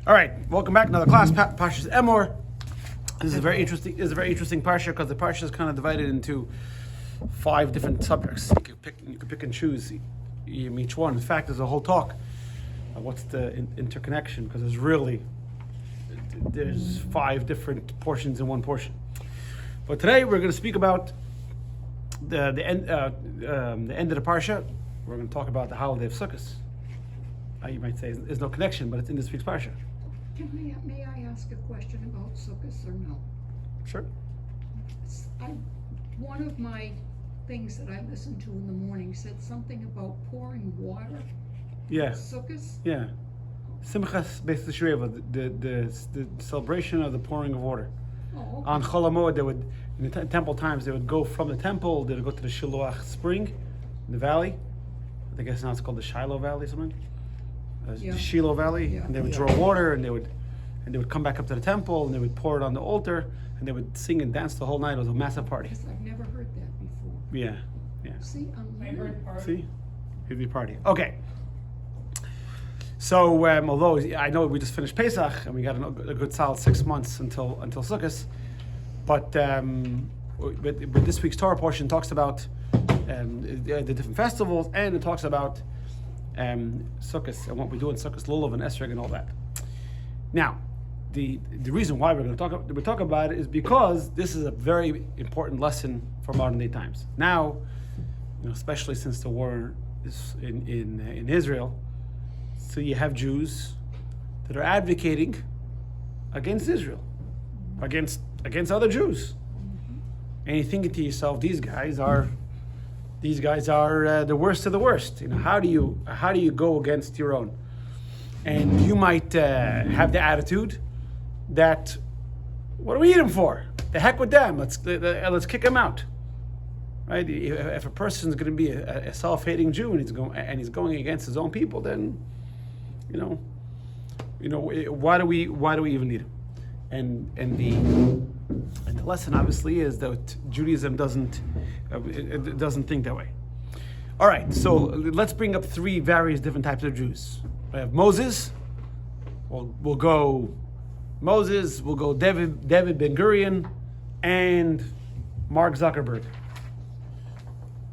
All right, welcome back. Another class, Parshat Emor. This is a very interesting. This is a very interesting parsha because the parsha is kind of divided into 5 different subjects. You can pick and choose each one. In fact, there's a whole talk of what's the interconnection, because there's 5 different portions in one portion. But today we're going to speak about the end of the parsha. We're going to talk about the holiday of Sukkot. You might say there's no connection, but it's in this week's parsha. May I ask a question about Sukkot or no? Sure. One of my things that I listened to in the morning said something about pouring water. Yeah. Sukkot. Yeah. Simchas Beis Shriva, the celebration of the pouring of water. Oh, okay. On Chol HaMoed, they would, in the temple times, they would go from the temple, they would go to the Shiloach spring in the valley. I guess now it's called the Shiloh Valley or something. Yeah. The Shiloh Valley, Yeah. and they would draw water, and they would come back up to the temple, and they would pour it on the altar, and they would sing and dance the whole night. It was a massive party. Because I've never heard that before. Yeah, yeah. See, I'm learning. See, it'd be a party. Okay. So, although I know we just finished Pesach and we got a good solid 6 months until Sukkot, but this week's Torah portion talks about the different festivals, and it talks about Sukkot and what we do in Sukkot, Lulav and Esrog and all that. Now, the reason why we're going to talk about it is because this is a very important lesson for modern day times. Now, especially since the war is in Israel, so you have Jews that are advocating against Israel, against other Jews, and you're thinking to yourself, these guys are the worst of the worst. How do you go against your own? And you might have the attitude that, what do we need them for? The heck with them. Let's kick them out. Right? If a person is going to be a self-hating Jew and he's going against his own people, then why do we even need him? And the lesson obviously is that Judaism doesn't think that way. All right, so let's bring up 3 various different types of Jews. We have Moses. We'll go Moses. We'll go David Ben Gurion, and Mark Zuckerberg.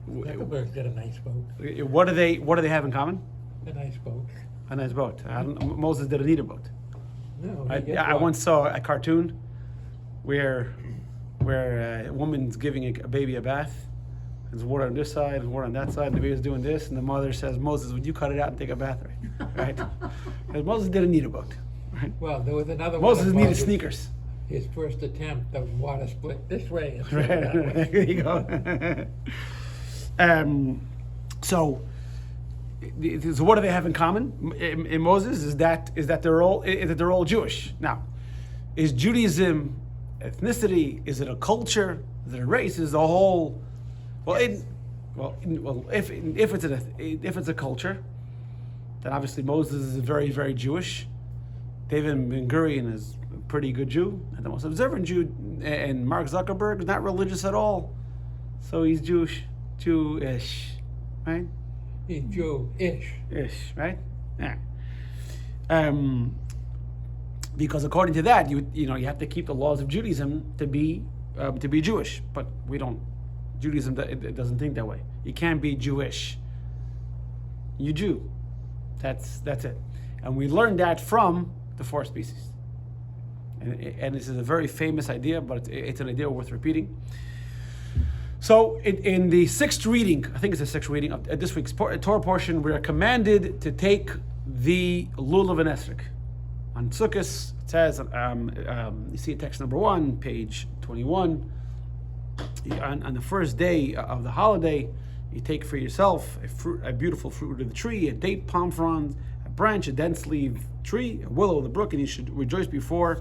Zuckerberg's got a nice boat. What do they have in common? A nice boat. A nice boat. Moses didn't need a boat. No, I once saw a cartoon where a woman's giving a baby a bath. There's water on this side, and water on that side, and the baby's doing this, and the mother says, "Moses, would you cut it out and take a bath?" Right? Because Moses didn't need a boat. Right? Well, there was another Moses one. needed sneakers. His first attempt, the water split this way. And Right. that way. There you go. So what do they have in common in Moses? Is that they're all Jewish. Now, is Judaism ethnicity? Is it a culture? Is it a race? Is it a whole? If it's a culture, then obviously Moses is very, very Jewish. David Ben Gurion is a pretty good Jew, and the most observant Jew. And Mark Zuckerberg is not religious at all, so he's Jewish, right? He's Jew-ish. Ish, right? Yeah. Because according to that, you have to keep the laws of Judaism to be Jewish, but we don't. Judaism it doesn't think that way. You can't be Jewish. You Jew. That's it. And we learned that from the 4 species. And this is a very famous idea, but it's an idea worth repeating. So in the 6th reading, I think it's the 6th reading of this week's Torah portion, we are commanded to take the Lulav and Esrog. On Sukkot, it says, you see text number 1, page 21, on the first day of the holiday, you take for yourself a beautiful fruit of the tree, a date palm frond, a branch, a dense leaf tree, a willow of the brook, and you should rejoice before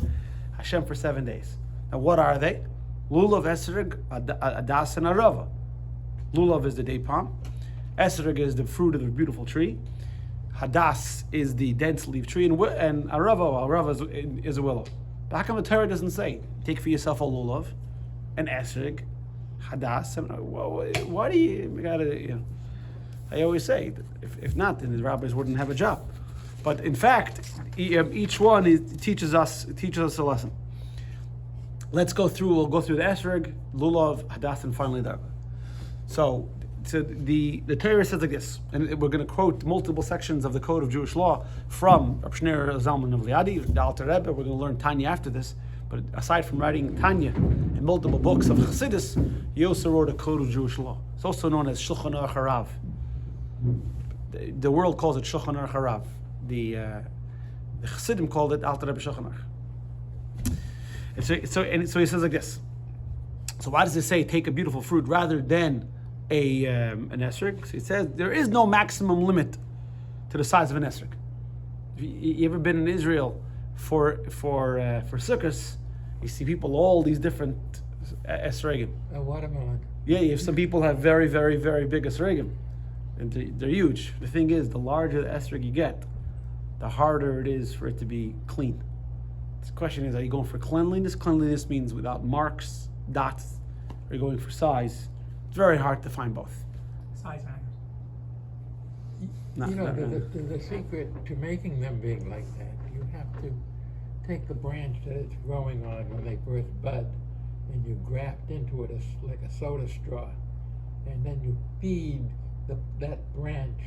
Hashem for 7 days. Now what are they? Lulav, Esrog, Adas, and Arava. Lulav is the date palm. Esrog is the fruit of the beautiful tree. Hadas is the dense leaf tree, and Arava is a willow. But how come the Torah doesn't say, take for yourself a Lulav, an Esrog, Hadas? Why do you gotta, I always say, if not, then the rabbis wouldn't have a job. But in fact, each one teaches us a lesson. We'll go through the esrog, lulav, hadass, and finally the. So the Torah says like this, and we're going to quote multiple sections of the Code of Jewish Law from Reb Shneur Zalman of Liadi, the Alter Rebbe. We're going to learn Tanya after this. But aside from writing Tanya and multiple books of Chassidus, he also wrote a Code of Jewish Law. It's also known as Shulchan Aruch Harav. The world calls it Shulchan Aruch Harav. The Chassidim called it Alter Rebbe Shulchan Aruch. And so he says like this. So why does it say take a beautiful fruit rather than an esrog? So he says there is no maximum limit to the size of an esrog. You ever been in Israel for Sukkot? You see people all these different esrogim. A watermelon. Yeah, you have some people have very, very, very big esrogim, and they're huge. The thing is, the larger the esrog you get, the harder it is for it to be clean. The question is, are you going for cleanliness? Cleanliness means without marks, dots. Are you going for size? It's very hard to find both. Size matters. The secret to making them big like that, you have to take the branch that it's growing on when they first bud, and you graft into it like a soda straw, and then you feed that branch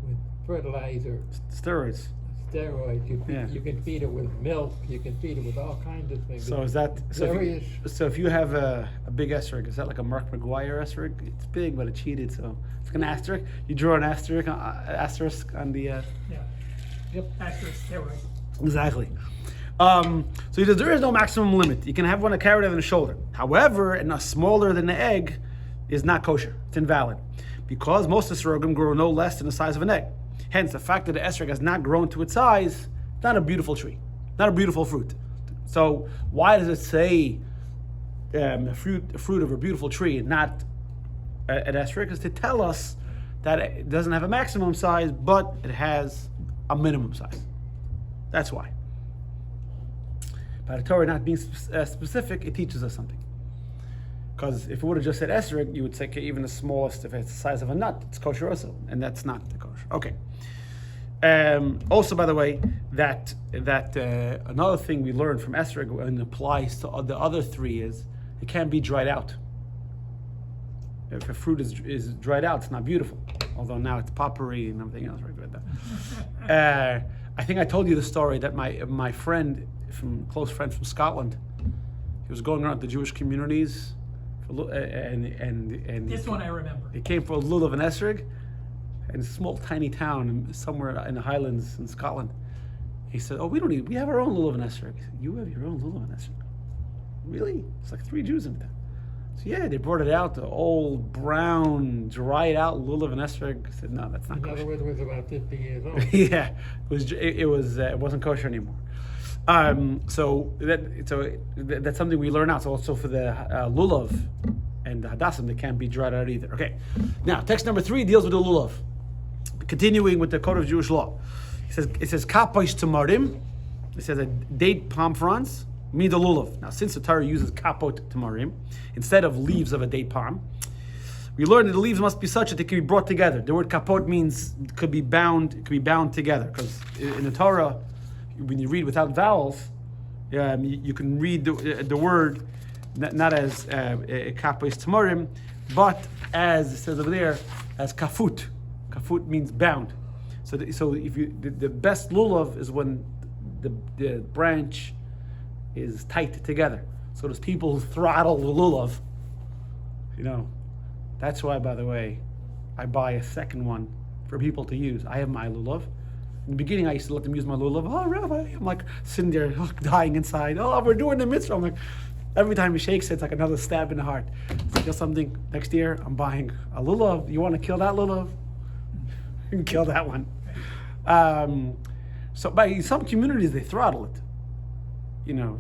with fertilizer, Steroids. steroids. Yeah. You can feed it with milk. You can feed it with all kinds of things. So is that Various. so if you have a big esrog, is that like a Mark McGuire esrog? It's big, but it cheated, so it's an asterisk. You draw an asterisk on the. Yeah. Yep. Asterisk steroid. Exactly. So he says there is no maximum limit. You can have one a carrot and a shoulder. However, and a smaller than the egg is not kosher. It's invalid because most esrogim grow no less than the size of an egg. Hence, the fact that the esrog has not grown to its size, not a beautiful tree, not a beautiful fruit. So why does it say a fruit of a beautiful tree and not an esrog? Is to tell us that it doesn't have a maximum size, but it has a minimum size. That's why. By the Torah not being specific, it teaches us something. Because if it would have just said esrog, you would say even the smallest, if it's the size of a nut, it's kosher also, and that's not the kosher. Okay. Also, by the way, that another thing we learned from esrog and applies to the other three is it can't be dried out. If a fruit is dried out, it's not beautiful. Although now it's potpourri and everything else right there. I think I told you the story that my friend, close friend from Scotland, he was going around the Jewish communities, and This one I remember. he came for a lulav and esrog, in a small tiny town somewhere in the Highlands in Scotland. He said, "Oh, we have our own lulav and esrog." He said, "You have your own lulav and esrog?" Really? It's like 3 Jews in there. So yeah, they brought it out, the old brown, dried out lulav and esrog. I said, "No, that's not In kosher." other words, it was about 50 years old. Yeah, it wasn't kosher anymore. So that's something we learn out. So also for the lulav and the hadassim, they can't be dried out either. Okay, now text number 3 deals with the lulav. Continuing with the Code of Jewish Law, it says kapos tamarim. It says a date palm fronds mean the lulav. Now, since the Torah uses kapot tamarim instead of leaves of a date palm, we learned that the leaves must be such that they can be brought together. The word kapot means it could be bound together, because in the Torah, when you read without vowels, you can read the word not as kapos tamarim, but as it says over there, as kafut. Kafut means bound. So if the best lulav is when the branch is tight together. So there's people who throttle the lulav. That's why, by the way, I buy a second one for people to use. I have my lulav. In the beginning, I used to let them use my lulav. Oh, Rabbi, I'm like sitting there dying inside. Oh, we're doing the mitzvah. I'm like, every time he shakes it, it's like another stab in the heart. It's like, something, next year, I'm buying a lulav. You want to kill that lulav? You can kill that one. So by some communities, they throttle it.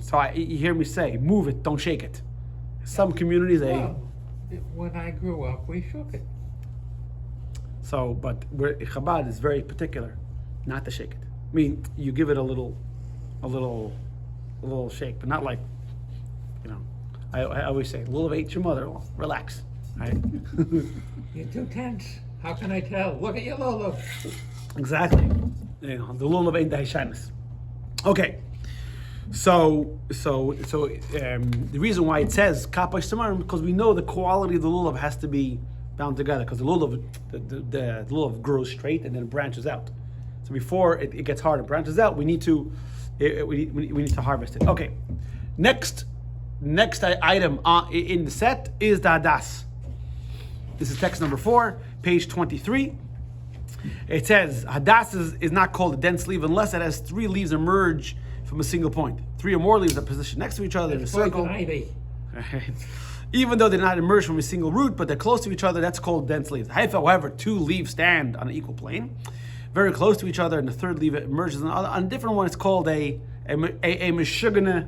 So you hear me say, move it, don't shake it. Some communities, When I grew up, we shook it. So, but Chabad is very particular, not to shake it. I mean, you give it a little shake, but not like, I always say, lulav ate your mother. Well, relax, right? You're too tense. How can I tell? Look at your lulav. Exactly. the lulav ain't daishanis. Okay, so the reason why it says kapay samarim because we know the quality of the lulav has to be bound together because the lulav grows straight and then branches out. So before it gets hard and branches out, we need to harvest it. Okay, next item in the set is the hadas. This is text number 4, page 23. It says hadas is not called a dense leaf unless it has 3 leaves emerge from a single point. 3 or more leaves are positioned next to each other in a circle. Even though they're not emerged from a single root, but they're close to each other, that's called dense leaves. However, 2 leaves stand on an equal plane, very close to each other, and the 3rd leaf emerges on a different one. It's called a meshugana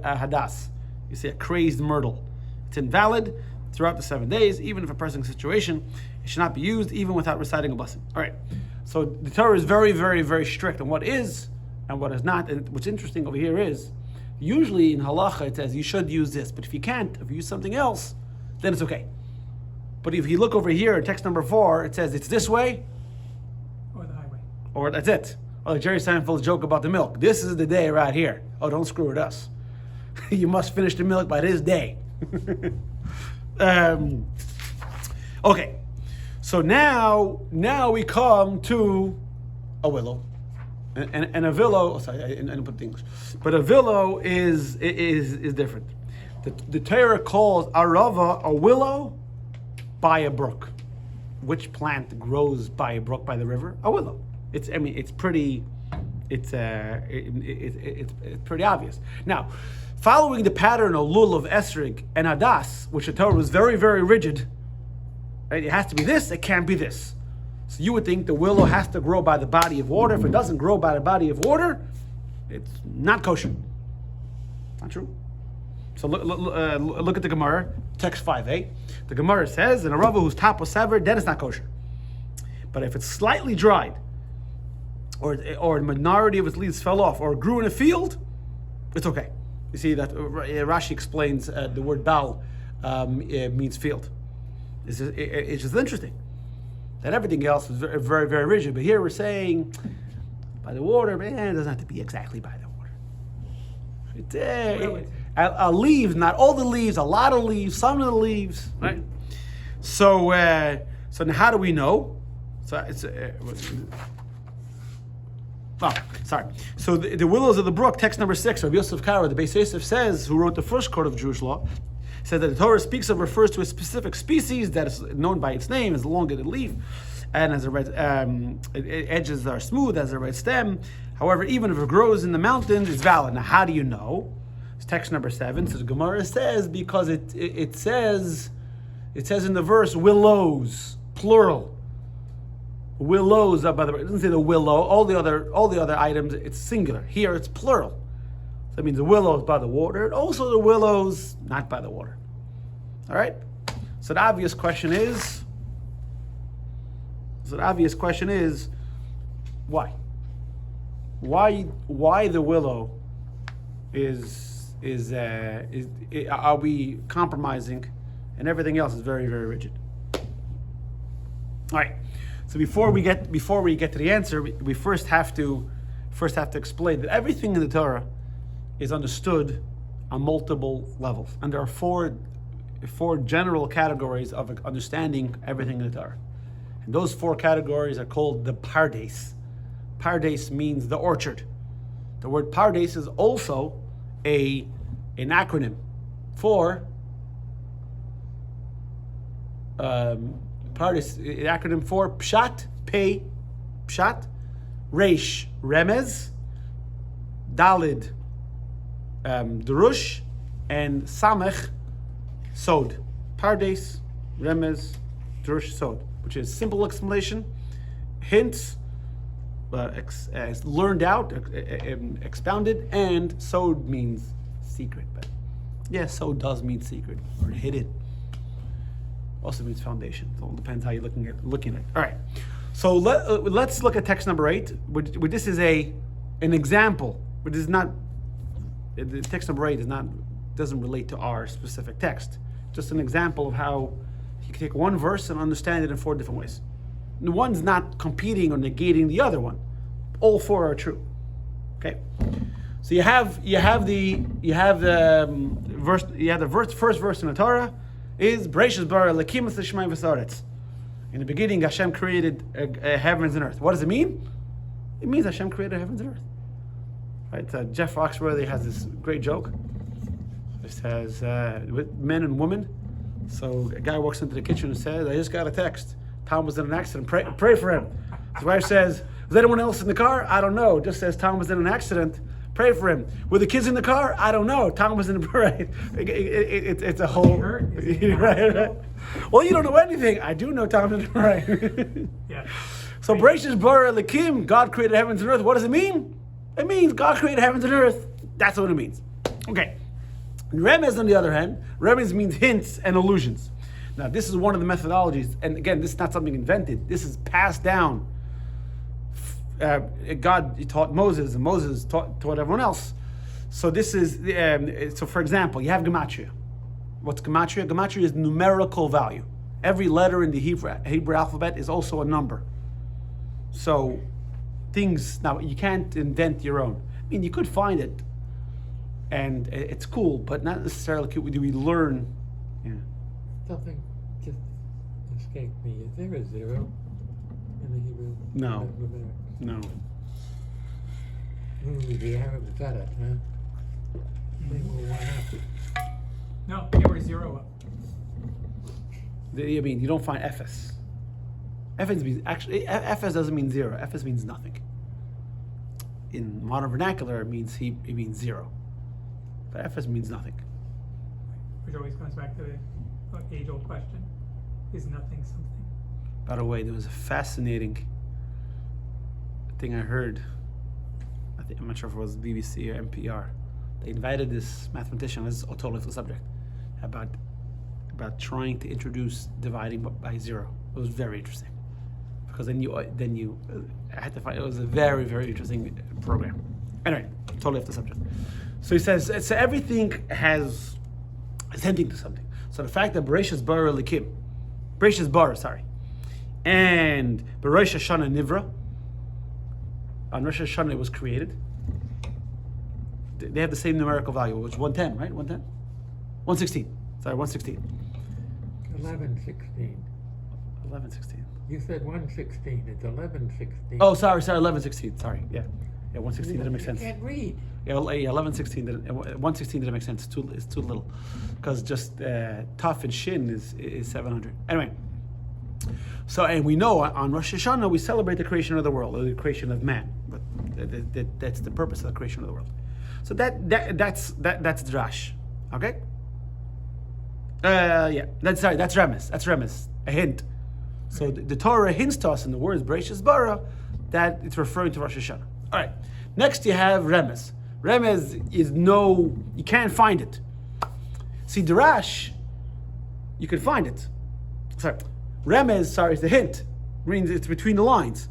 hadas. You see, a crazed myrtle. It's invalid throughout the 7 days, even if a person's situation, it should not be used, even without reciting a blessing. All right. So the Torah is very, very, very strict on what is and what is not. And what's interesting over here is, usually in halacha it says you should use this, but if you can't, if you use something else, then it's okay. But if you look over here at text number 4, it says it's this way, Or the highway. or that's it. Or like Jerry Seinfeld's joke about the milk. This is the day right here. Oh, don't screw with us. You must finish the milk by this day. Okay, so now we come to a willow, and a willow. Sorry, I didn't put things, but a willow is different. The Torah calls arava a willow by a brook. Which plant grows by a brook by the river? A willow. It's pretty obvious. Now, following the pattern of lulav, esrig, and hadas, which the Torah was very, very rigid, right? It has to be this, it can't be this. So you would think the willow has to grow by the body of water. If it doesn't grow by the body of water, it's not kosher. Not true. So look at the Gemara, text 5a. The Gemara says, in a rava whose top was severed, then it's not kosher. But if it's slightly dried, or a minority of its leaves fell off, or grew in a field, it's okay. You see that Rashi explains the word baal means field. It's just interesting that everything else is very, very, very rigid. But here we're saying by the water, man, it doesn't have to be exactly by the water. Leaves, not all the leaves, a lot of leaves, some of the leaves, right? So now how do we know? So it's So the willows of the brook, text number 6, Rabbi Yosef Karo, the Beis Yosef says, who wrote the first code of Jewish law, said that the Torah refers to a specific species that is known by its name, as a elongated leaf, and as a red edges are smooth, as a red stem. However, even if it grows in the mountains, it's valid. Now, how do you know? It's text number 7. So the Gemara says because it says in the verse willows, plural. Willows are by the way. It doesn't say the willow. All the other items, it's singular. Here it's plural. So that means the willows by the water, and also the willows not by the water. All right. So the obvious question is why? Why the willow are we compromising, and everything else is very, very rigid. All right. So before we get to the answer, we first have to explain that everything in the Torah is understood on multiple levels, and there are four general categories of understanding everything in the Torah, and those 4 categories are called the pardes. Pardes means the orchard. The word pardes is also an acronym for Pardes, an acronym for Pshat, Pei, Pshat, Reish, Remez, Dalid, Drush, and Samech, Sod. Pardes, Remez, Drush, Sod, which is simple explanation, hints, learned out, expounded, and Sod means secret. But yes, Sod does mean secret or hidden. Also means foundation. It all depends how you're looking at it. All right. So let's look at text number 8. Which this is an example. But this is not. The text number 8 doesn't relate to our specific text. Just an example of how you can take one verse and understand it in 4 different ways. one's not competing or negating the other one. All four are true. Okay. So you have the first verse in the Torah is Bereshis bara Elokim es hashamayim v'haaretz. In the beginning, Hashem created heavens and earth. What does it mean? It means Hashem created heavens and earth. Right? Jeff Foxworthy has this great joke. It says with men and women. So a guy walks into the kitchen and says, "I just got a text. Tom was in an accident. Pray for him." His wife says, "Was anyone else in the car?" "I don't know." Just says Tom was in an accident. Pray for him. Were the kids in the car? "I don't know." Tom was in the right. It's a whole. Right. Well, you don't know anything. I do know Tom is right. Yeah. So Bereshis bara Elokim, God created heavens and earth. What does it mean? It means God created heavens and earth. That's what it means. Okay. Remez, on the other hand, remez means hints and allusions. Now, this is one of the methodologies, and again, this is not something invented. This is passed down. God taught Moses, and Moses taught everyone else. So this is, so for example, you have gematria. What's gematria? Gematria is numerical value. Every letter in the Hebrew alphabet is also a number. So things, now you can't invent your own. I mean, you could find it, and it's cool, but not necessarily do we learn. Yeah. Something just escaped me. Is there a zero in the Hebrew? No. No. The Arabs got it, huh? They were one up. No, they were 0 up. I mean, you don't find Ephes. Ephes means, actually, Ephes doesn't mean zero. Ephes means nothing. In modern vernacular, it means zero. But Ephes means nothing. Which always comes back to the age-old question: is nothing something? By the way, there was a fascinating thing I heard. I'm not sure if it was BBC or NPR. They invited this mathematician. This is totally off the subject, about trying to introduce dividing by zero. It was very interesting, because then you I had to find. It was a very, very interesting program. Anyway, totally off the subject. So he says, so everything is hinting to something. So the fact that Bereshis bara Elokim, Bereshis bara, and Rosh Hashanah Nivra, on Rosh Hashanah it was created. They have the same numerical value, which is 110, right? 110? 116. Sorry, 116. 11:16. 11:16. You said 1:16. It's 11:16. Oh, sorry, 11:16. Sorry, yeah. Yeah, 116 didn't make sense. You can't read. Yeah, 11:16 didn't. 116 didn't make sense. It's too little, because just Taf and Shin is 700. Anyway, so and we know on Rosh Hashanah we celebrate the creation of the world, or the creation of man. But that's the purpose of the creation of the world. So that's drash. Okay. Yeah. That's remez. That's remez. A hint. So the Torah hints to us in the words Bereshis bara that it's referring to Rosh Hashanah. All right. Next you have remez. Remez is you can't find it. See, Darash, you can find it. Sorry. Remez, is the hint. Means it's between the lines.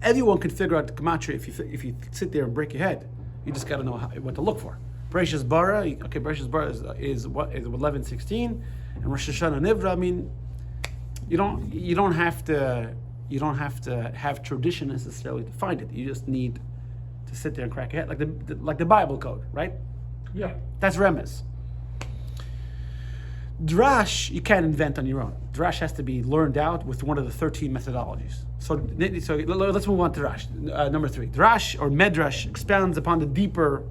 Everyone can figure out the gematria if you sit there and break your head. You just got to know what to look for. Bereshis bara, okay, Bereshis bara is 11:16, and Rosh Hashanah Nivra. I mean, you don't have to have tradition necessarily to find it. You just need to sit there and crack your head, like the Bible code, right? Yeah. That's remez. Drash you can't invent on your own. Drash has to be learned out with one of the 13 methodologies. So let's move on to Drash. Number 3. Drash or Medrash expounds upon the deeper.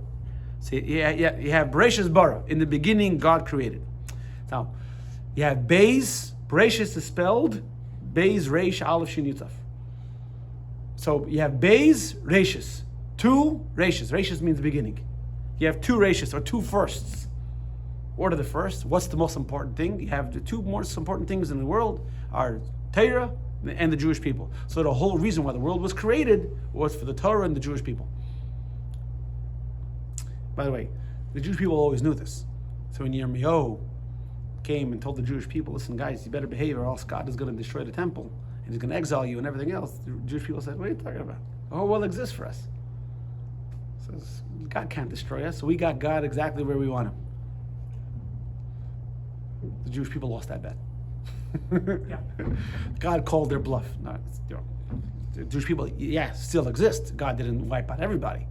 See, you have Bereshis bara. In the beginning, God created. Now, you have Beis. Bereshis is spelled Beis Reish Aleph Shin Yutaf. So you have Beis Reishis. 2 Reishis. Reishis means beginning. You have 2 Reishis, or 2 firsts. What are the first? What's the most important thing? You have the 2 most important things in the world are Torah and the Jewish people. So the whole reason why the world was created was for the Torah and the Jewish people. By the way, the Jewish people always knew this. So when Yirmiyahu came and told the Jewish people, listen guys, you better behave or else God is going to destroy the temple and he's going to exile you and everything else. The Jewish people said, what are you talking about? The whole world exists for us. Says, God can't destroy us, so we got God exactly where we want him. The Jewish people lost that bet. Yeah. God called their bluff. No, the Jewish people, still exist. God didn't wipe out everybody.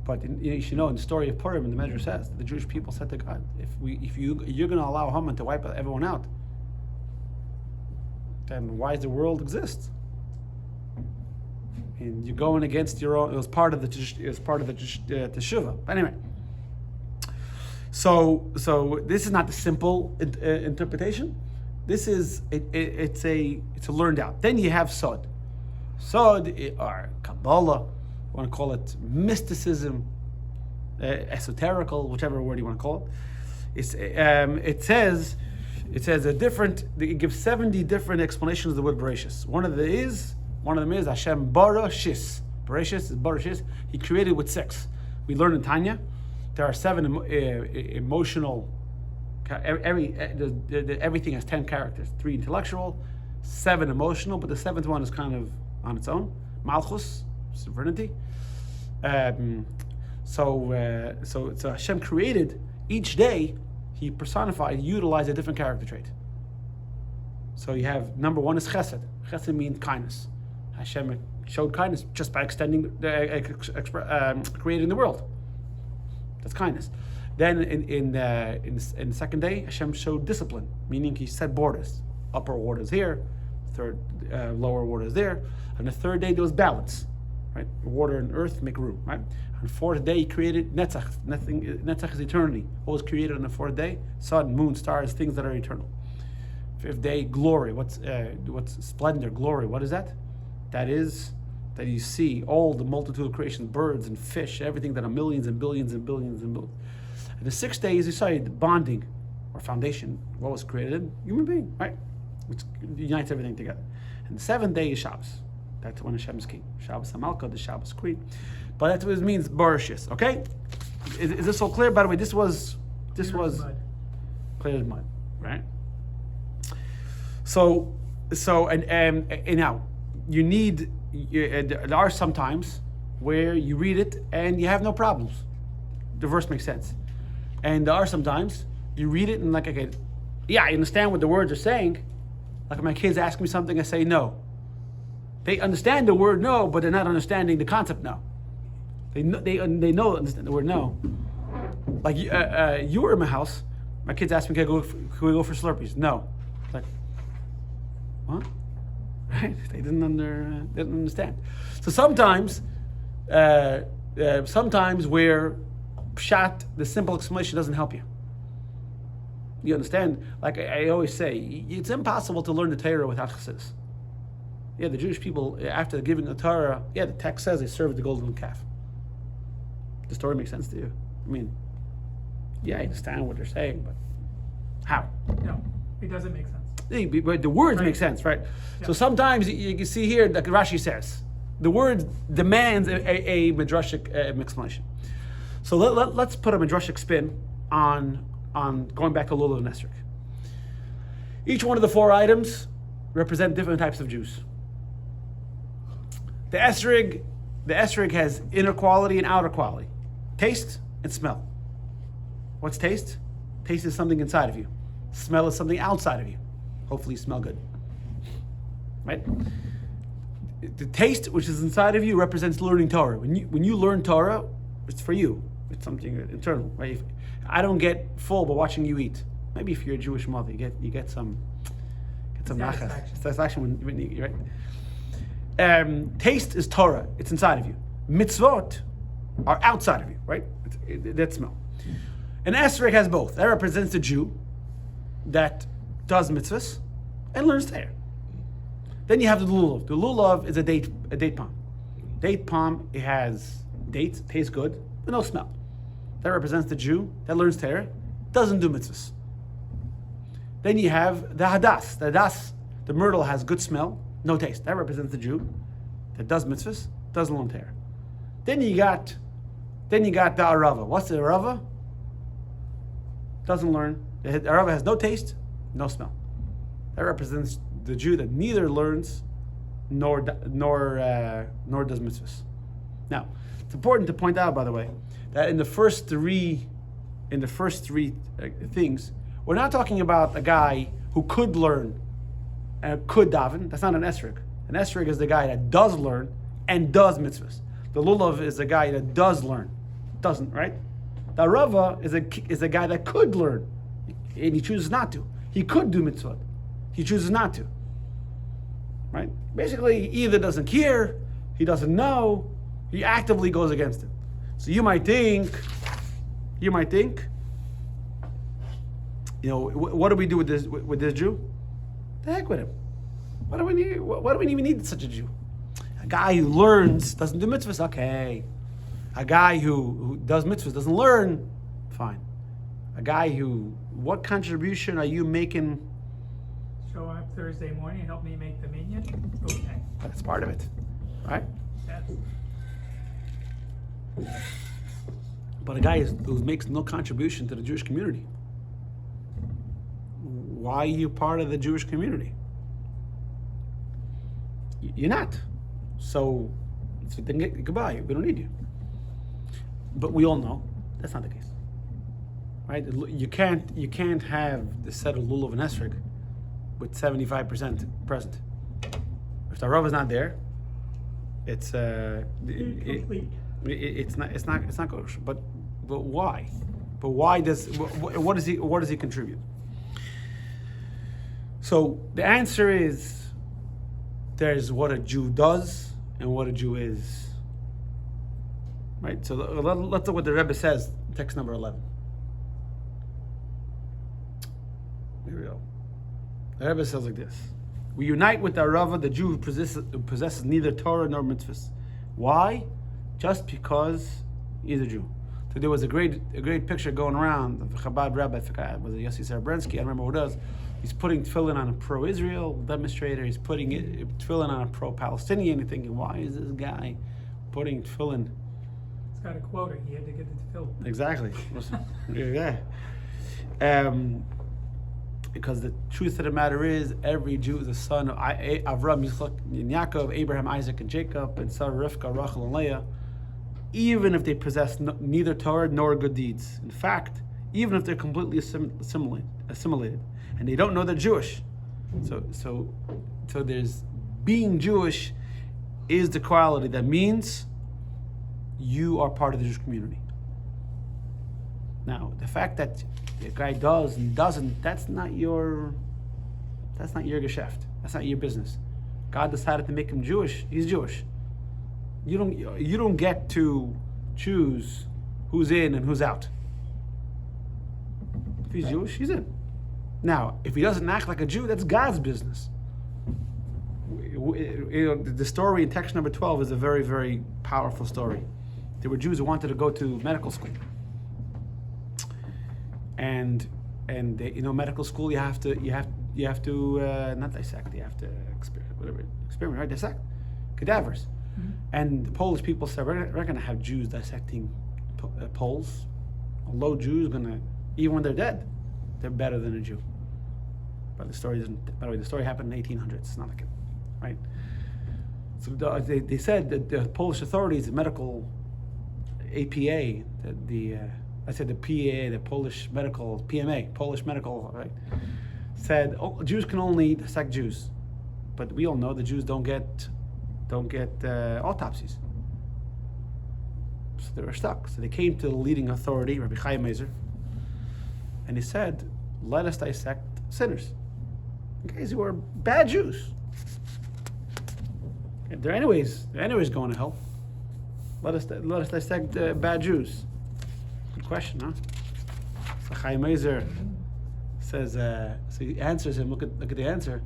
But you should know in the story of Purim, the Medrash says the Jewish people said to God, if you're going to allow Haman to wipe everyone out, then why does the world exist? And you're going against your own. It was part of the teshuvah. But anyway, so this is not the simple interpretation. This is it's a learned out. Then you have sod, or Kabbalah. You want to call it mysticism, esoterical, whichever word you want to call it. It says it gives 70 different explanations of the word Bereshis. One of them is Hashem bara shis. Bereshis is bara shis. He created with 6. We learn in Tanya there are 7 emotional. Everything has 10 characters. 3 intellectual, 7 emotional, but the 7th one is kind of on its own. Malchus, sovereignty. So Hashem created each day. He personified, utilized a different character trait. So you have number 1 is chesed. Chesed means kindness. Hashem showed kindness just by extending, creating the world. That's kindness. Then in the second day, Hashem showed discipline, meaning He set borders. Upper orders here, lower orders there. On the 3rd day, there was balance. Right? Water and earth make room, right? On the 4th day, He created Netzach. Netzach is eternity. What was created on the 4th day? Sun, moon, stars, things that are eternal. 5th day, glory. What's splendor, glory? What is that? That is that you see all the multitude of creations, birds and fish, everything that are millions and billions and billions and billions. And the 6th day is decided bonding or foundation. What was created? Human being, right? Which unites everything together. And the 7th day is Shabbos. That's when Hashem is king. Shabbos HaMalkah, the Shabbos queen. But that's what it means, Bereshis. Okay? Is this all clear? By the way, this was clear as mud, right? So and now there are some times where you read it and you have no problems. The verse makes sense. And there are some times you read it and I understand what the words are saying. Like when my kids ask me something, I say no. They understand the word no, but they're not understanding the concept no. They understand the word no. Like you were in my house. My kids asked me, can we go for Slurpees? No. Like, what? Right? They didn't understand. So sometimes where pshat, the simple explanation, doesn't help you. You understand? Like I always say, it's impossible to learn the Torah without chassidus. Yeah, the Jewish people, after giving the Torah, the text says they served the golden calf. The story makes sense to you? I mean, I understand what they're saying, but how? No, it doesn't make sense. But the words Right. make sense, right? Yeah. So sometimes you can see here, like Rashi says, the word demands a midrashic explanation. So let's put a midrashic spin on going back to Lulav and Esrog. Each one of the 4 items represent different types of Jews. The esrog has inner quality and outer quality, taste and smell. What's taste? Taste is something inside of you. Smell is something outside of you. Hopefully you smell good, right? The taste, which is inside of you, represents learning Torah. When you learn Torah, it's for you. It's something internal, right? I don't get full by watching you eat. Maybe if you're a Jewish mother, you get some nachas, satisfaction when you eat, right? Taste is Torah. It's inside of you. Mitzvot are outside of you, right? That smell. And esrog has both. That represents the Jew that does mitzvahs and learns Torah. Then you have the lulav. The lulav is a date palm. Date palm, it has dates, tastes good, but no smell. That represents the Jew that learns Torah, doesn't do mitzvahs. Then you have the hadas. The hadas, the myrtle, has good smell, no taste. That represents the Jew that does mitzvahs, doesn't learn Torah. Then you got the arava. What's the arava? Doesn't learn. The arava has no taste, no smell. That represents the Jew that neither learns nor does mitzvahs. Now, it's important to point out, by the way, that in the first three things, we're not talking about a guy who could learn and could daven, that's not an esrig. An esrig is the guy that does learn and does mitzvahs. The lulav is the guy that does learn, doesn't, right? The rava is a guy that could learn, and he chooses not to. He could do mitzvah, he chooses not to. Right? Basically, he either doesn't care, he doesn't know, he actively goes against it. So you might think, what do we do with this Jew? The heck with him. What do we even need such a Jew? A guy who learns doesn't do mitzvahs, okay. A guy who does mitzvahs doesn't learn, fine. A guy what contribution are you making? Show up Thursday morning and help me make the minyan? Okay. That's part of it, right? Yes. But a guy who makes no contribution to the Jewish community, why are you part of the Jewish community? You're not. So then goodbye. We don't need you. But we all know that's not the case, right? You can't have the set of lulav and esrog with 75% present. If the rav is not there, it's Incomplete. it's not kosher. But why? But why what does he contribute? So the answer is there's what a Jew does and what a Jew is. Right? So let's look what the Rebbe says, text number 11. Here we go. The Rebbe says like this: we unite with the Rava, the Jew who possesses neither Torah nor mitzvahs. Why? Just because he's a Jew. So there was a great picture going around of the Chabad rabbi, I think was it Yossi Sarabrensky, I don't remember who it was. He's putting tefillin on a pro-Israel demonstrator. He's putting tefillin on a pro-Palestinian. You're thinking, why is this guy putting tefillin? He's got a quota. He had to get it filled. Exactly. Yeah. Because the truth of the matter is, every Jew is a son of Avram, Yitzchak, and Yaakov, Abraham, Isaac, and Jacob, and Sarah, Rivka, Rachel, and Leah, even if they possess neither Torah nor good deeds. In fact, even if they're completely assimilated, and they don't know they're Jewish. So there's being Jewish is the quality that means you are part of the Jewish community. Now, the fact that the guy does and doesn't, that's not your geschäft. That's not your business. God decided to make him Jewish. He's Jewish. You don't get to choose who's in and who's out. If he's Jewish, he's in. Now, if he doesn't act like a Jew, that's God's business. The story in text number 12 is a very, very powerful story. There were Jews who wanted to go to medical school, and medical school you have to not dissect, you have to experiment, right? Dissect cadavers. Mm-hmm. And the Polish people said, we're going to have Jews dissecting Poles. Although Jews even when they're dead, they're better than a Jew. But the story doesn't. By the way, the story happened in 1800s. It's not like it, right? So they said that the Polish authorities, the medical APA, I said the PA, the Polish medical PMA, Polish medical, right? Said Jews can only dissect Jews, but we all know the Jews don't get autopsies. So they were stuck. So they came to the leading authority, Rabbi Chaim Mezer, and he said, "Let us dissect sinners, guys who are bad Jews. They're anyways going to hell. Let us dissect bad Jews." Good question, huh? So Chaim Mezer says, so he answers him. Look at the answer.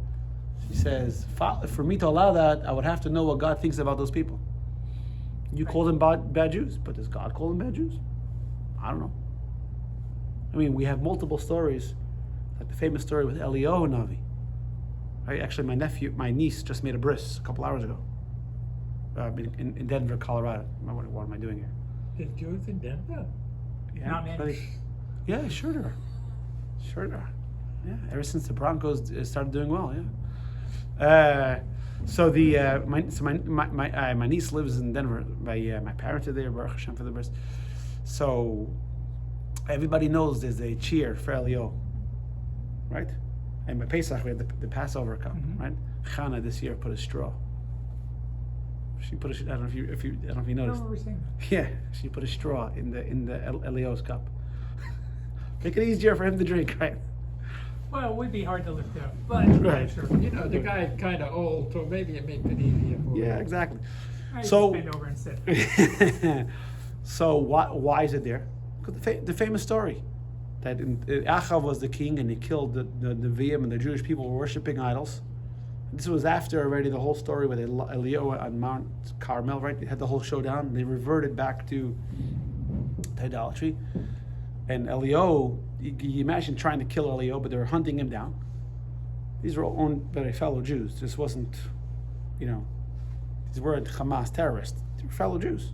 He says, for me to allow that, I would have to know what God thinks about those people. You call them bad Jews, but does God call them bad Jews? I don't know. I mean, we have multiple stories, like the famous story with Eliyahu Navi. Right? Actually, my niece just made a bris a couple hours ago. In Denver, Colorado. What am I doing here? There's Jews in Denver? Yeah, Not many. Yeah, sure there are. Yeah, ever since the Broncos started doing well, yeah. So my niece lives in Denver. My parents are there. Baruch Hashem for the bris. So everybody knows there's a cheer for Elio, right? And by Pesach, we had the Passover cup, Mhm. right? Chana this year put a straw. She put I don't know if you I don't know if you I don't noticed. remember saying that. Yeah, she put a straw in the Elio's cup. Make it easier for him to drink, right? Well, it would be hard to lift up, but Right. sure. You know, the guy's kind of old, so maybe it makes it easier for him. Yeah, exactly. I So- just bend over and sit. So why is it there? Because the famous story that Achav was the king and he killed the Nevi'im and the Jewish people were worshiping idols. This was after already the whole story with Eliyahu on Mount Carmel, right? They had the whole showdown. They reverted back to idolatry. And Eliyahu, you imagine trying to kill Eliyahu, but they were hunting him down. These were owned by fellow Jews. This wasn't, these weren't Hamas terrorists. They were fellow Jews.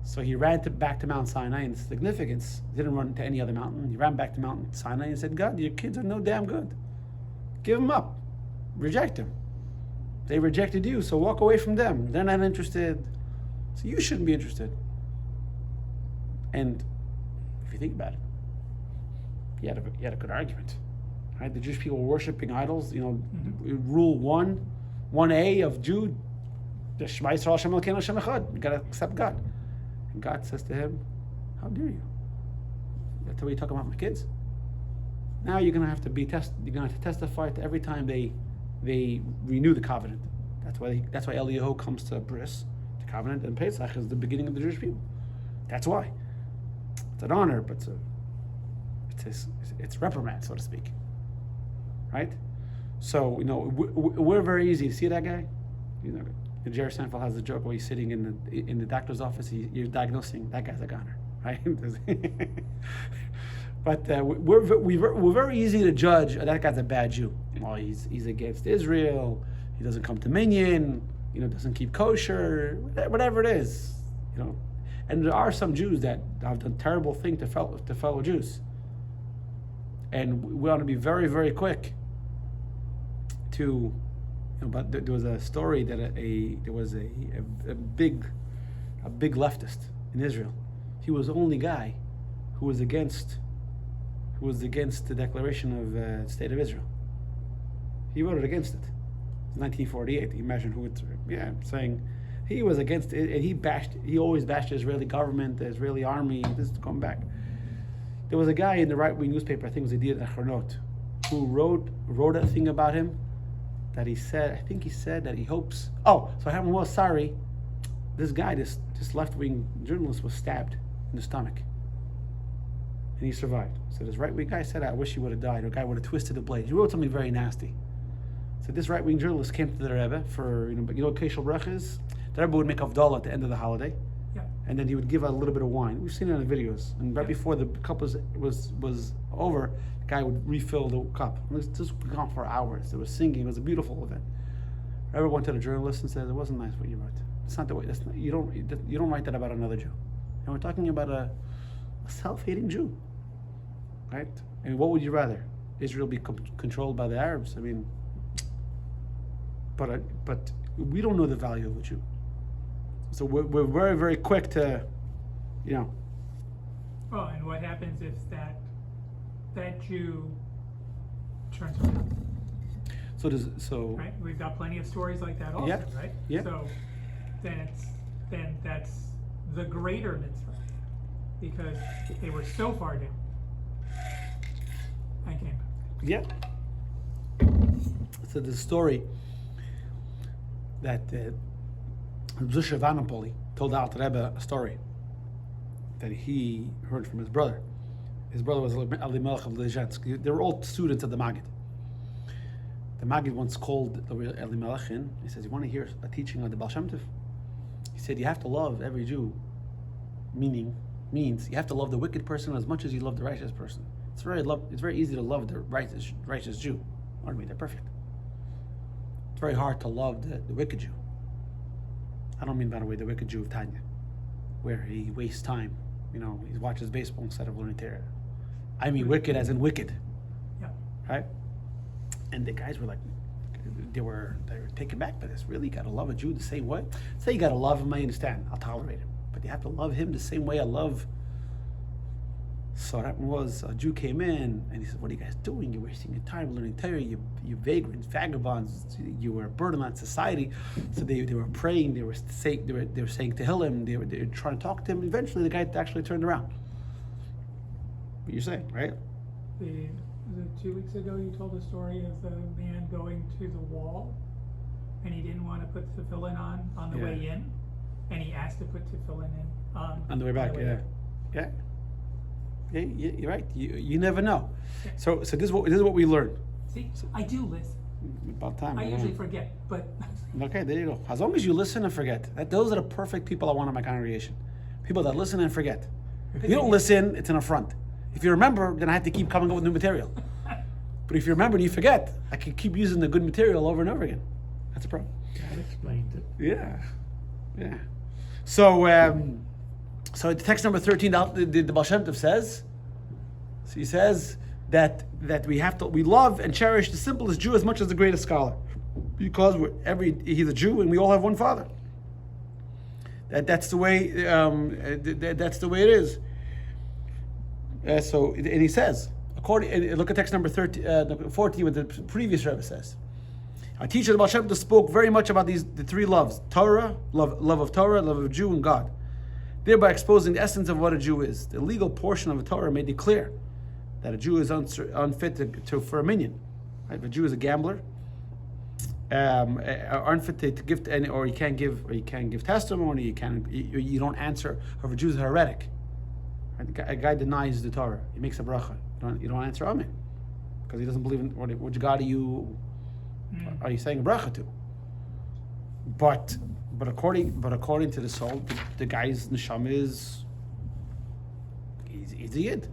So he ran back to Mount Sinai, and significance, he didn't run to any other mountain. He ran back to Mount Sinai and said, God, your kids are no damn good. Give them up. Reject them. They rejected you, so walk away from them. They're not interested. So you shouldn't be interested. And if you think about it, he had a good argument. Right? The Jewish people were worshiping idols, rule 1A of Jude, the Shema Yisrael Hashem Elokeinu Hashem Echad. You gotta accept God. And God says to him, how dare you? That's the way you talk about my kids? Now you're gonna have to you're gonna have to testify to every time they renew the covenant. That's why Eliyahu comes to Bris, the covenant, and Pesach is the beginning of the Jewish people. That's why. It's an honor, but it's reprimand, so to speak. Right? So we're very easy. See that guy? Jerry Seinfeld has a joke where he's sitting in the doctor's office. You're diagnosing that guy's a goner, right? But we're very easy to judge. That guy's a bad Jew. Well, he's against Israel. He doesn't come to minyan. Doesn't keep kosher. Whatever it is, And there are some Jews that have done terrible things to fellow Jews. And we ought to be very, very quick to. But there was a story that there was a big leftist in Israel. He was the only guy who was against the declaration of State of Israel. He voted against it. It's 1948. Imagine who it's saying he was against it, and he always bashed the Israeli government, the Israeli army. This is going back. There was a guy in the right-wing newspaper, I think it was the Yediot Achronot, who wrote a thing about him. That he said that he hopes. Oh, so what happened was, sorry, this guy, this left-wing journalist was stabbed in the stomach. And he survived. So this right-wing guy said, I wish he would have died, or a guy would have twisted the blade. He wrote something very nasty. So this right-wing journalist came to the Rebbe for, what Keshel Brach is? The Rebbe would make Havdalah at the end of the holiday. Yeah. And then he would give a little bit of wine. We've seen it in the videos. And right before the cup was over, the guy would refill the cup. It was just gone for hours. It was singing. It was a beautiful event. Rebbe went to the journalist and said, it wasn't nice what you wrote. It's not the way. You don't write that about another Jew. And we're talking about a self-hating Jew, right? And what would you rather? Israel be controlled by the Arabs? I mean, but we don't know the value of a Jew. So we're very, very quick to, Well, and what happens if that Jew turns around? So Right? We've got plenty of stories like that also, Yeah. right? Yeah. So then that's the greater mitzvah, because they were so far down. I came back. yeah. So the story that Zusha Vanapoli told Alter Rebbe a story that he heard from his brother. His brother was Elimelech of Lezhensk. They were all students of the Maggid. The Maggid once called Elimelech in. He says, you want to hear a teaching on the Baal Shem Tov? He said, you have to love every Jew, means you have to love the wicked person as much as you love the righteous person. It's very easy to love the righteous Jew. I don't mean they're perfect. It's very hard to love the wicked Jew. I don't mean, by the way, the wicked Jew of Tanya, where he wastes time. He watches baseball instead of learning Torah. I mean wicked as in wicked. Yeah. Right? And the guys were like, they were taken back by this. Really, you gotta love a Jew the same way? Say you gotta love him, I understand. I'll tolerate him. But you have to love him the same way I love So what happened was a Jew came in and he said, "What are you guys doing? You're wasting your time learning Torah. You vagrants, vagabonds. You were a burden on society." So they were praying. They were saying Tehillim. They were trying to talk to him. Eventually, the guy actually turned around. What you're saying, right? Was it 2 weeks ago you told a story of the man going to the wall and he didn't want to put tefillin on the way in, and he asked to put tefillin in On the way back, out. yeah. Yeah, you're right. You never know. So this is what we learn. See, I do listen. About time. I usually forget, but Okay, there you go. As long as you listen and forget, those are the perfect people I want in my congregation. People that listen and forget. If you don't listen, it's an affront. If you remember, then I have to keep coming up with new material. But if you remember and you forget, I can keep using the good material over and over again. That's a problem. That explains it. Yeah. So the text number 13, the Baal Shem Tov says. So he says that we love and cherish the simplest Jew as much as the greatest scholar, because he's a Jew and we all have one Father. That's the way. That's the way it is. And he says, look at text number 14, what the previous Rebbe says. Our teacher, the Baal Shem Tov, spoke very much about the three loves: Torah, love of Torah, love of Jew, and God, thereby exposing the essence of what a Jew is. The legal portion of the Torah made it clear that a Jew is unfit for a minyan. Right? If a Jew is a gambler, unfit to give or you can't give testimony. You don't answer. Or if a Jew is a heretic, right? A guy denies the Torah. He makes a bracha. You don't answer amen because he doesn't believe in which God are you saying a bracha to? But according to the soul, the guy's neshama he's a yid,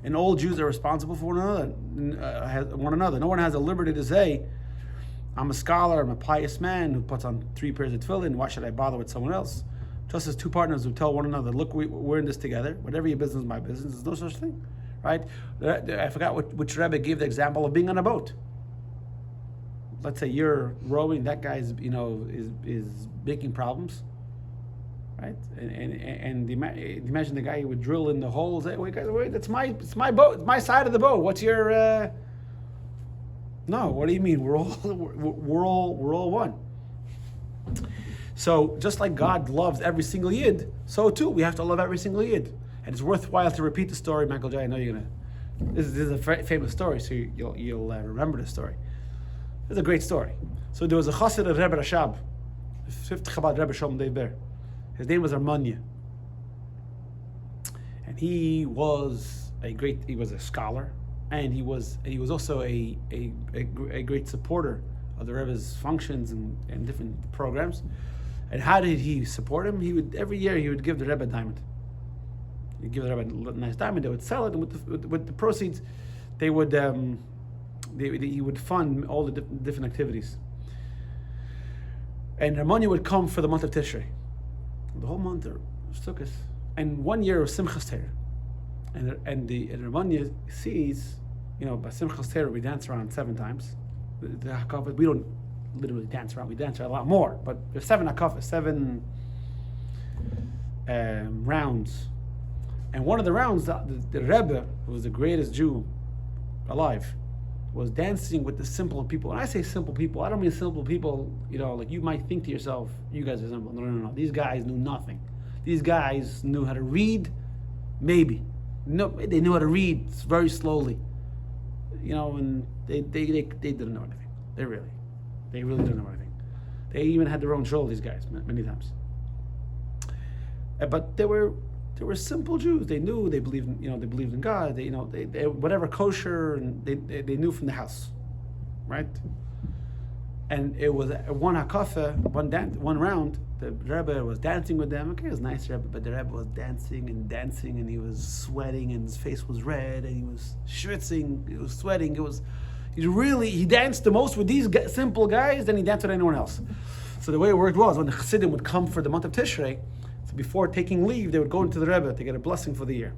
and all Jews are responsible for one another. No one has a liberty to say, "I'm a scholar, I'm a pious man who puts on 3 pairs of tefillin. Why should I bother with someone else?" Just as two partners who tell one another, "Look, we're in this together. Whatever your business is my business." There's no such thing, right? I forgot which Rebbe gave the example of being on a boat. Let's say you're rowing, that guy's is making problems, right? And imagine the guy who would drill in the holes. Say, "Wait, guys, wait! It's my boat. It's my side of the boat. What's your?" No, what do you mean? We're all one. So just like God loves every single yid, so too we have to love every single yid. And it's worthwhile to repeat the story, Michael J. I know you're gonna. This is a famous story, so you'll remember the story. It's a great story. So there was a chassid of Rebbe Rashab, the 5th Chabad Rebbe Shalom Deber. His name was Armanya, and he was a scholar, and he was also a great supporter of the Rebbe's functions and different programs. And how did he support him? Every year he would give the Rebbe a diamond. He'd give the Rebbe a nice diamond. They would sell it, and with the proceeds, they would. He would fund all the different activities. And Ramanya would come for the month of Tishrei. The whole month of Sukkot. And one year was Simchas Torah. And Ramanya sees, by Simchas Torah we dance around 7 times. The Hakafas, we don't literally dance around, we dance around a lot more. But there's 7 Hakafas, 7 rounds. And one of the rounds, the Rebbe, who was the greatest Jew alive, was dancing with the simple people. When I say simple people, I don't mean simple people, like you might think to yourself, you guys are simple. No. These guys knew nothing. These guys knew how to read, maybe. No, they knew how to read very slowly. And they didn't know anything. They really didn't know anything. They even had their own shul, these guys, many times. But they were simple Jews. They knew, they believed in God. They whatever kosher, and they knew from the house, right? And it was one hakafa, one round. The Rebbe was dancing with them. Okay, it was nice, Rebbe, but the Rebbe was dancing, and he was sweating, and his face was red, and he was schwitzing. He was sweating. He danced the most with these simple guys than he danced with anyone else. So the way it worked was when the Chassidim would come for the month of Tishrei. So before taking leave, they would go into the Rebbe to get a blessing for the year.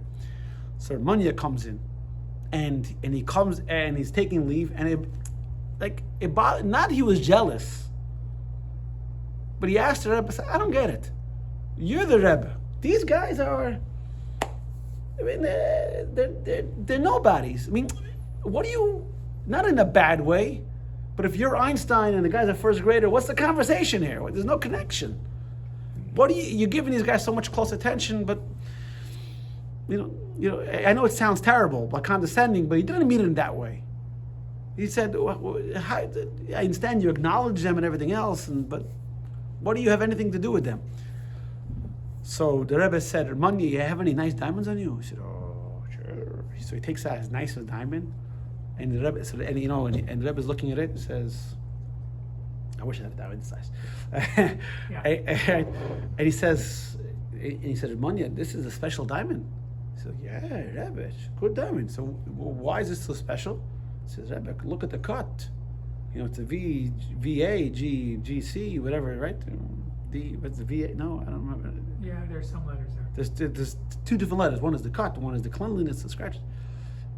So Manya comes in, and he comes and he's taking leave, and not he was jealous, but he asked the Rebbe, "I don't get it. You're the Rebbe. These guys are I mean, they're nobodies. I mean, what do you, not in a bad way, but if you're Einstein and the guy's a first grader, what's the conversation here? There's no connection. What are you're giving these guys so much close attention, but you know, I know it sounds terrible, but condescending, but he didn't mean it in that way. He said, I understand you acknowledge them and everything else, but what do you have anything to do with them? So the Rebbe said, Manya, you have any nice diamonds on you? He said, oh, sure. So he takes out his nicest diamond, and the Rebbe said, and the Rebbe's looking at it and says, I wish I had a diamond this size. And he says, Manya, this is a special diamond. He said, yeah, Rebbe, it's a good diamond. So why is this so special? He says, Rebbe, look at the cut. It's a VA, GC, whatever, right? What's the VA? No, I don't remember. Yeah, there's some letters there. There's two different letters. One is the cut, one is the cleanliness, the scratch.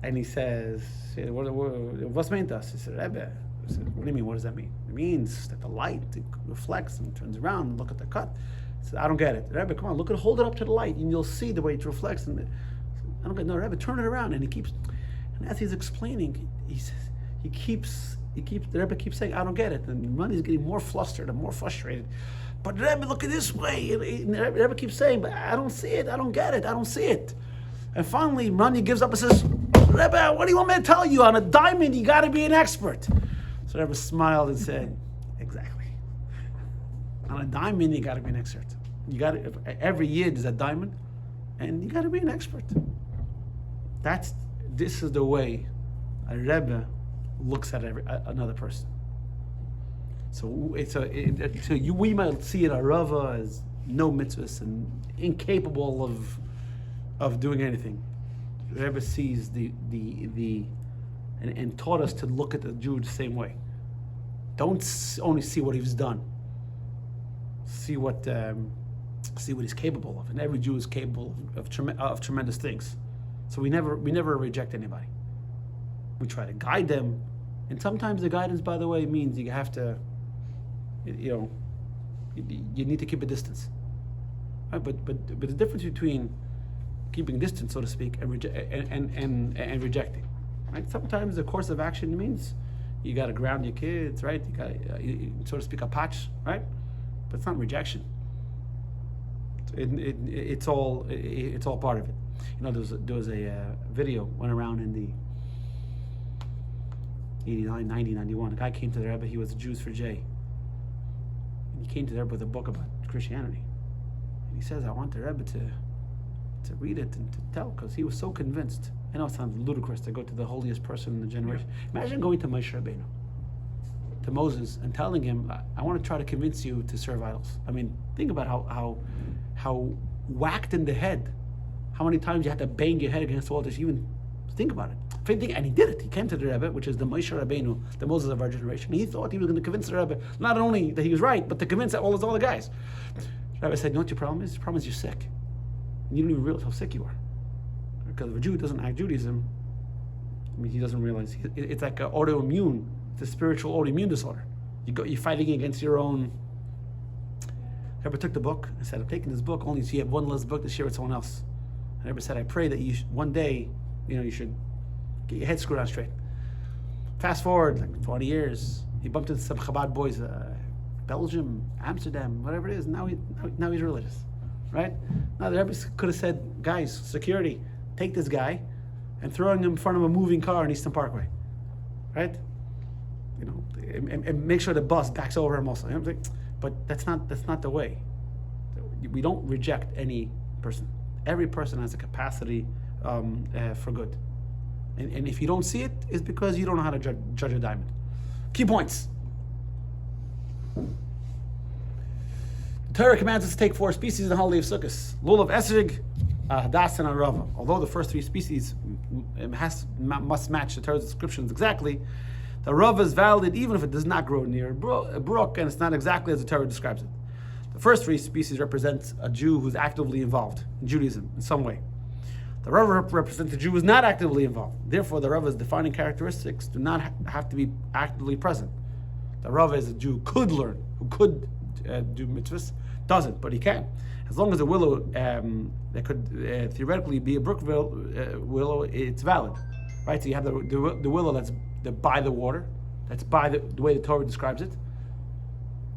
And he says, what's meant to us? He said, Rebbe. I said, what do you mean? What does that mean? It means that the light reflects and turns around and look at the cut. He said, I don't get it. Rebbe, come on, hold it up to the light and you'll see the way it reflects. And I don't get it. No, Rebbe, turn it around. And as he's explaining, he says, the Rebbe keeps saying, I don't get it. And Money's getting more flustered and more frustrated. But Rebbe, look at this way. And the Rebbe keeps saying, but I don't see it. I don't get it. I don't see it. And finally, Money gives up and says, Rebbe, what do you want me to tell you? On a diamond, you got to be an expert. So Rebbe smiled and said, exactly. On a diamond, you got to be an expert. Every year there's a diamond, and you got to be an expert. This is the way a Rebbe looks at another person. So we might see a Rava as no mitzvahs and incapable of doing anything. The Rebbe sees and taught us to look at the Jew the same way. Don't only see what he's done. See what he's capable of, and every Jew is capable of tremendous things. So we never reject anybody. We try to guide them, and sometimes the guidance, by the way, means you have to, you need to keep a distance. Right? But the difference between keeping distance, so to speak, and rejecting, right? Sometimes the course of action means you got to ground your kids, right? You got to, so to speak, a patch, right? But it's not rejection. It's all part of it. There was a video went around in the 89, 90, 91. A guy came to the Rebbe. He was a Jews for Jay, and he came to the Rebbe with a book about Christianity. And he says, "I want the Rebbe to read it and to tell," because he was so convinced. I know it sounds ludicrous to go to the holiest person in the generation. Imagine going to Moshe Rabbeinu, to Moses, and telling him, I want to try to convince you to serve idols. I mean, think about how whacked in the head, how many times you had to bang your head against the wall to even think about it. And he did it. He came to the Rebbe, which is the Moshe Rabbeinu, the Moses of our generation. He thought he was going to convince the Rebbe, not only that he was right, but to convince all those other guys. The Rebbe said, you know what your problem is? Your problem is you're sick. And you don't even realize how sick you are. Because if a Jew doesn't act Judaism, I mean, he doesn't realize. It's like an autoimmune. It's a spiritual autoimmune disorder. You're fighting against your own. Rebbe took the book and said, I'm taking this book only so you have one less book to share with someone else. And Rebbe said, I pray that one day, you should get your head screwed on straight. Fast forward like 20 years, he bumped into some Chabad boys, Belgium, Amsterdam, whatever it is. Now he's religious, right? Now the Rebbe could have said, guys, security, take this guy and throw him in front of a moving car on Eastern Parkway, right? And make sure the bus backs over him also. But that's not the way. We don't reject any person. Every person has a capacity for good. And if you don't see it, it's because you don't know how to judge a diamond. Key points. The Torah commands us to take 4 species in the holiday of Sukkot: lulav, esrog, hadas, and arava. Although the first 3 species must match the Torah's descriptions exactly, the arava is valid even if it does not grow near a brook and it's not exactly as the Torah describes it. The first 3 species represent a Jew who's actively involved in Judaism in some way. The arava represents a Jew who's not actively involved. Therefore, the arava's defining characteristics do not have to be actively present. The arava is a Jew who could learn, who could do mitzvahs, doesn't, but he can. As long as the willow that could theoretically be a brook willow, it's valid, right? So you have the willow that's by the water, that's by the way the Torah describes it,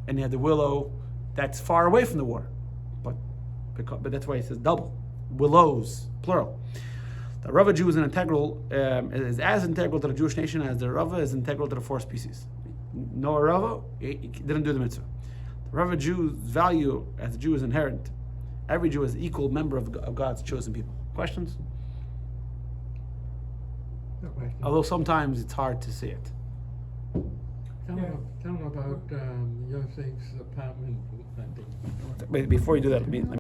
and you have the willow that's far away from the water, but that's why it says double willows, plural. The Rava Jew is is as integral to the Jewish nation as the Rava is integral to the four species. No Rava, he didn't do the mitzvah. The Rava Jew's value as a Jew is inherent. Every Jew is an equal member of God's chosen people. Questions? No question. Although sometimes it's hard to see it. Tell them about Yosef's apartment hunting. But before you do that, let me